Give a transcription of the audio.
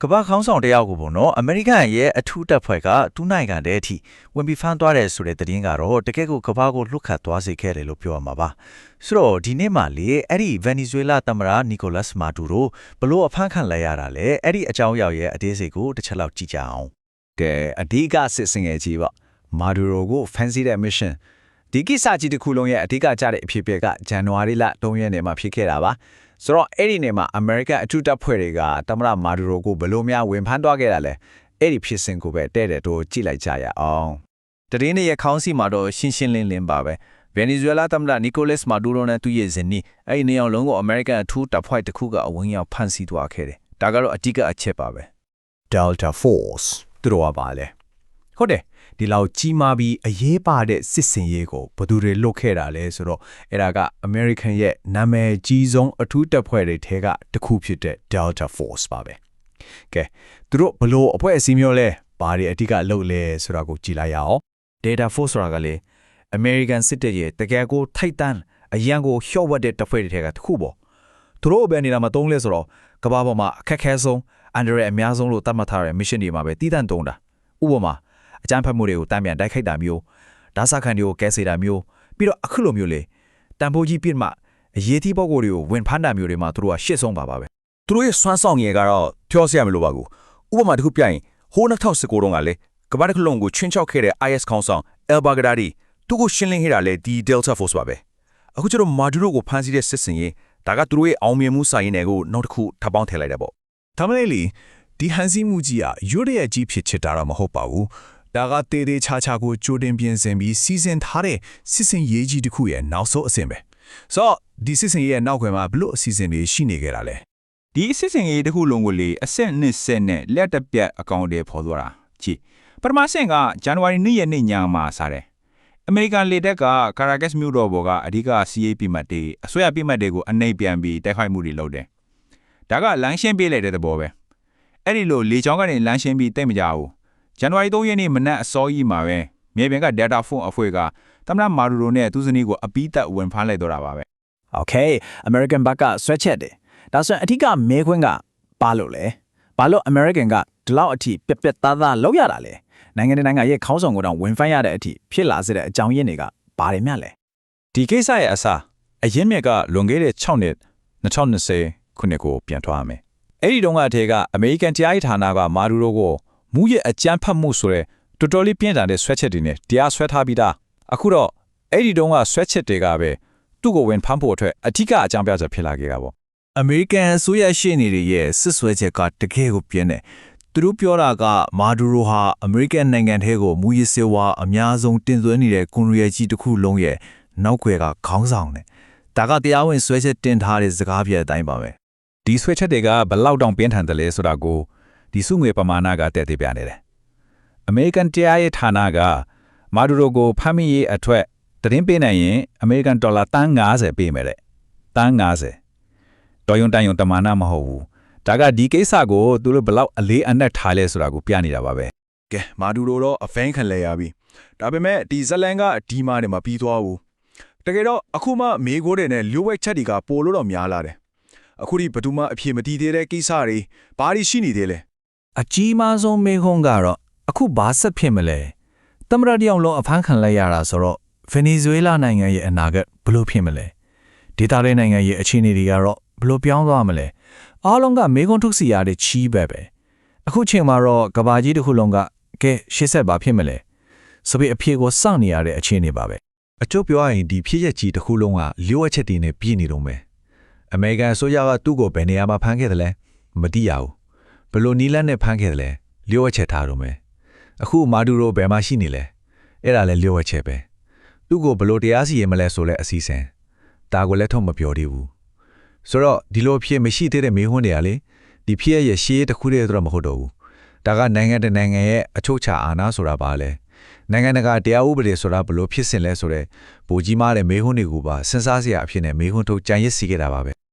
ကမ္ဘာခေါင်းဆောင်တယောက်ကိုပေါ့နော်အမေရိကန်ရဲ့အထူးတပ်ဖွဲ့ကတူးနိုင်ငံတဲ့အထိဝင်ပြီးဖမ်းသွားတယ်ဆိုတဲ့သတင်းကတော့တကယ့်ကိုကမ္ဘာကိုလှုပ်ခတ်သွားစေခဲ့တယ်လို့ပြောရမှာပါဆိုတော့ဒီနေ့မှလေအဲ့ဒီဗင်နီဇွဲလားသမ္မတနီကိုလတ်မာဒူရိုဘလို့အဖမ်းခံလိုက်ရတာလဲအဲ့ဒီအကြောင်းအရာရဲ့အသေးစိတ်ကိုတစ်ချက်လောက်ကြည့်ကြအောင်ကဲအဓိကစစ်စင်ငယ်ကြီးပေါ့မာဒူရိုကိုဖန်ဆီးတဲ့ mission ဒီကိစ္စကြီးတစ်ခုလုံးရဲ့အဓိကကြတဲ့အဖြစ်အပျက်ကဇန်နဝါရီလ3ရက်နေ့မှာဖြစ်ခဲ့တာပါဆိုတော့အဲ့ဒီနေ့မှာအမေရိကန်အထူးတပ်ဖွဲ့တွေကသမ္မတမာဒူရိုကိုဘယ်လိုများဝင်ဖမ်းသွားခဲ့တာလဲအဲ့ဒီဖြစ်စဉ်ကိုပဲတဲ့တဲ့တို့ကြည့်လိုက်ကြရအောင်တရင်ရဲ့ခေါင်းစီမှာတော့ရှင်းရှင်းလင်းလင်းပါပဲဗင်နီဇွဲလားသမ္မတနီကိုလတ်မာဒူရိုနဲ့သူ့ရဲ့ဇနီးအဲ့ဒီနေအောင်လုံးကိုအမေရိကန်အထူးတပ်ဖွဲ့တစ်ခုကအဝင်ရောက်ဖမ်းဆီးသွားခဲ့တယ်ဒါကတော့အဓိကအချက်ပါပဲ Delta Force သူတို့ကပါလေဟုတ်တယ်ဒီလောက်ကြီးမားပြီးအရေးပါတဲ့စစ်စင်ရေးကိုဘယ်သူတွေလုတ်ခဲ့တာလဲဆိုတော့အဲ့ဒါက American ရဲ့နာမည်ကြီးဆုံးအထူးတပ်ဖွဲ့တွေထဲကတစ်ခုဖြစ်တဲ့ Delta Force ပါပဲကဲသူတို့ဘလို့အဖွဲ့အစည်းမျိုးလဲဘာတွေအဓိကလုပ်လဲဆိုတာကိုကြည့်လိုက်ရအောင် Delta Force ဆိုတာကလေ American စစ်တပ်ရဲ့တကယ်ကိုထိုက်တန်းအရန်ကိုလျှော့ဝှက်တဲ့တပ်ဖွဲ့တွေထဲကတစ်ခုပေါ့သူတို့ဘယ်နေရာမှာတုံးလဲဆိုတော့ကမ္ဘာပေါ်မှာအခက်ခဲဆုံးအန်ဒရယ်အများဆုံးလို့သတ်မှတ်ထားတဲ့ mission တွေမှာပဲတည်တံ့တုံးတာဥပမာအကြမ်းဖက်မှုတွေကိုတမ်းပြန်တိုက်ခိုက်တာမျိုးဓာတ်စခန်းတွေကိုကဲစေတာမျိုးပြီးတော့အခုလိုမျိုးလေတန်ဖိုးကြီးပြစ်မှအရေးကြီးပုံကိုတွေကိုဝင်ဖမ်းတာမျိုးတွေမှာသူတို့ကရှစ်ဆုံးပါပဲသူတို့ရဲ့စွမ်းဆောင်ရည်ကတော့ပြောစရာမလိုပါဘူးဥပမာတစ်ခုပြရင်ဟိုး2019တုန်းကလေကမ္ဘာတစ်ခုလုံးကိုချင်းချောက်ခဲ့တဲ့ IS ခေါင်းဆောင်အယ်ဘာဂဒါဒီသူ့ကိုရှင်းလင်းခဲ့တာလေဒီ Delta Force ပါပဲအခုကျတော့မာဒူရိုကိုဖမ်းဆီးတဲ့စစ်စင်ရေးဒါကသူတို့ရဲ့အောင်မြင်မှုစာရင်းတွေကိုနောက်တစ်ခုထပ်ပေါင်းထည့်လိုက်တယ်ပေါ့ဒါမှလည်းလေဒီဟန်စီမှုကြီးကရွတ်ရဲ့ကြီးဖြစ်ချစ်တာတော့မဟုတ်ပါဘူးဒါကတေးသေးချာချာကိုကြိုတင်ပြင်ဆင်ပြီးစီစဉ်ထားတဲ့စစ်စင်ရေးကြီးတစ်ခုရဲ့နောက်ဆုံးအဆင့်ပဲဆိုတော့ဒီစစ်စင်ရေးရဲ့နောက်ကွယ်မှာဘလို့အစီအစဉ်တွေရှိနေကြတာလဲဒီစစ်စင်ရေးတစ်ခုလုံးကိုလေအဆင့်နှစ်ဆက်နဲ့လက်တပြတ်အကောင့်တွေပေါ်သွားတာကြည့်ပထမဆင့်ကဇန်နဝါရီ2ရက်နေ့ညမှာစားတယ်အမေရိကန်လေတပ်ကကာရာကက်စ်မြို့တော်ပေါ်ကအဓိက CAP မှတ်တွေအစိုးရပြမှတ်တွေကိုအနှိပ်ပြန်ပြီးတိုက်ခိုက်မှုတွေလုပ်တယ်ဒါကလမ်းရှင်းပေးလိုက်တဲ့သဘောပဲအဲ့ဒီလိုလေကြောင်းကနေလမ်းရှင်းပြီးတိတ်မကြဘူးဇန်နဝါရီ3ရက်နေ့မနက်အစောကြီးမှာပဲမြေပြင်က Delta Force အဖွဲ့ကသမ္မတမာဒူရိုနဲ့သူ့ဇနီးကိုအပီးသက်ဝင်ဖမ်းလိုက်တော့တာပါပဲ Okay American ဘက်ကဆွဲချက်တယ်ဒါဆိုရင်အထူးကမဲခွင်းကပါလို့လဲဘာလို့ American ကဒီလောက်အထိပြက်ပြက်သားသားလောက်ရတာလဲနိုင်ငံရဲ့ခေါင်းဆောင်ကိုတောင်ဝင်ဖမ်းရတဲ့အထိဖြစ်လာစေတဲ့အကြောင်းရင်းတွေကဘာတွေများလဲဒီကိစ္စရဲ့အစအရင်မြက်ကလွန်ခဲ့တဲ့6နှစ်2020ခုနှစ်ကိုပြန်ထွားရမယ်အဲ့ဒီတုန်းကအထက်ကအမေရိကန်တရားရေးဌာနကမာဒူရိုကိုမူရဲ့အကြမ်းဖက်မှုဆိုတဲ့တော်တော်လေးပြင်းထန်တဲ့ဆွဲချက်တွေနဲ့တရားစွဲထားပြီးသားအခုတော့အဲ့ဒီတုန်းကဆွဲချက်တွေကပဲသူ့ကိုဝင်ဖမ်းဖို့အတွက်အထူးအကြောင်းပြချက်ဖြစ်လာခဲ့တာပေါ့အမေရိကန်အစိုးရရှေ့နေတွေရဲ့စစ်ဆွဲချက်ကတကယ်ကိုပြင်းတယ်သူတို့ပြောတာကမာဒူရိုဟာအမေရိကန်နိုင်ငံထဲကိုမူရစ်စေဝါအများဆုံးတင်သွင်းနေတဲ့ကွန်ရီယာကြီးတစ်ခုလုံးရဲ့နောက်ွယ်ကခေါင်းဆောင်တယ်ဒါကတရားဝင်ဆွဲချက်တင်ထားတဲ့စကားပြတဲ့အတိုင်းပါပဲဒီဆွဲချက်တွေကဘယ်လောက်တောင်ပြင်းထန်တယ်လဲဆိုတာကိုဒီစုငွေပမာဏကတည်တည်ပြနေတယ်အမေရိကန်တရားရေးဌာနကမာဒူရိုကိုဖမ်းမိရေးအထွက်သတင်းပေးနိုင်ရင်အမေရိကန်ဒေါ်လာ$50ပေးမယ်တဲ့$50တော်ရုံတန်ရုံတမာဏမဟုတ်ဘူးဒါကဒီကိစ္စကိုသူတို့ဘယ်လောက်အလေးအနက်ထားလဲဆိုတာကိုပြနေတာပါပဲကဲမာဒူရိုတော့အဖမ်းခံလဲရပြီဒါပေမဲ့ဒီဇလန်ကဒီမာတွေမှာပြီးသွားဘူးတကယ်တော့အခုမှမေကိုတွေနဲ့လျှို့ဝှက်ချက်တွေကပိုလို့တော့များလာတယ်အခုဒီဘယ်သူမှအပြေမတည်သေးတဲ့ကိစ္စတွေဘာတွေရှိနေသေးလဲအကြီးမားဆုံးမေခွန်းကတော့အခုဘာဆက်ဖြစ်မလဲသမ္မတတယောက်လုံးအဖမ်းခံလိုက်ရတာဆိုတော့ဗင်နီဇွဲလားနိုင်ငံရဲ့အနာဂတ်ဘယ်လိုဖြစ်မလဲဒေသလေးနိုင်ငံရဲ့အခြေအနေတွေကတော့ဘယ်လိုပြောင်းသွားမလဲအားလုံးကမေခွန်းထုတ်စီရတဲ့ချီးပဲအခုချိန်မှာတော့ကဘာကြီးတစ်ခုလုံးကကဲရှေ့ဆက်ပါဖြစ်မလဲဆိုပြီးအဖြေကိုစောင့်နေရတဲ့အခြေအနေပါပဲအကျုပ်ပြောရရင်ဒီဖြစ်ရက်ကြီးတစ်ခုလုံးကလျှို့ဝှက်ချက်တွေနဲ့ပြည့်နေတော့မယ်အမေရိကန်အစိုးရကသူ့ကိုဘယ်နေရာမှာဖမ်းခဲ့တယ်လဲမသိရဘူးဘယ်လိုနီးလန်းနဲ့ဖမ်းခဲ့တယ်လဲလျှို့ဝှက်ချက်ထားတော့မယ်အခုမာဒူရိုဘယ်မှာရှိနေလဲအဲ့ဒါလည်းလျှို့ဝှက်ချက်ပဲသူ့ကိုဘယ်လိုတရားစီရင်မလဲဆိုလဲအစီအစဉ်ဒါကိုလည်းထုတ်မပြောသေးဘူးဆိုတော့ဒီလိုဖြစ်မရှိသေးတဲ့မေးခွန်းတွေကလေဒီဖြစ်ရဲ့ရှေးတစ်ခုတည်းတော့မဟုတ်တော့ဘူးဒါကနိုင်ငံတနိုင်ငံရဲ့အချုပ်အခြာအာဏာဆိုတာပါလဲနိုင်ငံတကာတရားဥပဒေဆိုတာဘယ်လိုဖြစ်စဉ်လဲဆိုတဲ့ပိုကြီးမားတဲ့မေးခွန်းတွေကိုပါစဉ်းစားစရာအဖြစ်နဲ့မေးခွန်းထုတ်ကြံရစ်စီခဲ့တာပါပဲ